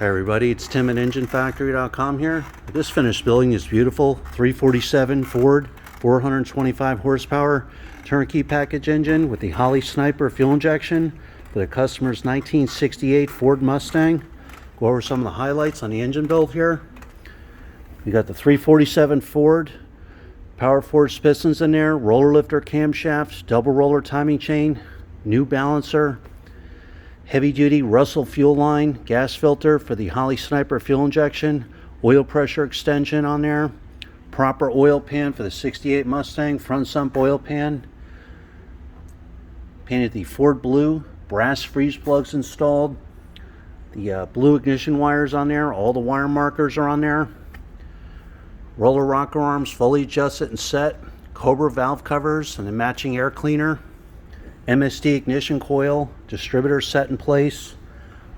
Hey everybody, it's Tim at EngineFactory.com here. I just finished building this beautiful 347 Ford 425 horsepower turnkey package engine with the Holley Sniper fuel injection for the customer's 1968 Ford Mustang. Go over some of the highlights on the engine build here. We got the 347 Ford, power forged pistons in there, roller lifter camshafts, double roller timing chain, new balancer, heavy duty Russell fuel line, gas filter for the Holley Sniper fuel injection, oil pressure extension on there, proper oil pan for the 68 Mustang, front sump oil pan, painted the Ford blue, brass freeze plugs installed, the blue ignition wires on there, all the wire markers are on there, roller rocker arms fully adjusted and set, Cobra valve covers and a matching air cleaner, MSD ignition coil, distributor set in place,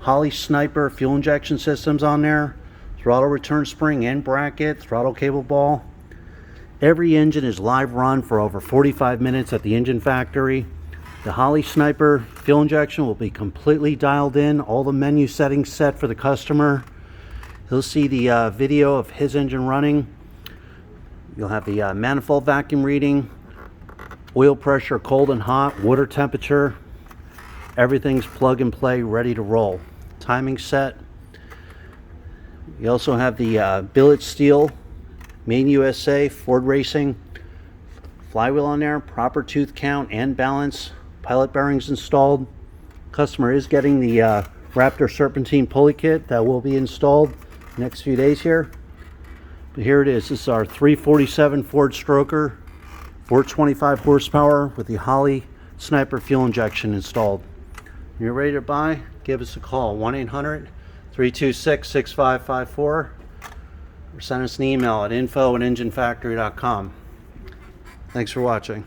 Holley Sniper fuel injection systems on there, throttle return spring and bracket, throttle cable ball. Every engine is live run for over 45 minutes at the engine factory. The Holley Sniper fuel injection will be completely dialed in, all the menu settings set for the customer. He'll see the video of his engine running. You'll have the manifold vacuum reading, oil pressure, cold and hot, water temperature. Everything's plug and play, ready to roll. Timing set. You also have the billet steel, Main USA, Ford Racing flywheel on there, proper tooth count and balance, pilot bearings installed. Customer is getting the Raptor Serpentine pulley kit that will be installed next few days here. But here it is. This is our 347 Ford Stroker, 425 horsepower with the Holley Sniper fuel injection installed. When you're ready to buy, give us a call, 1-800-326-6554, or send us an email at info@enginefactory.com. Thanks for watching.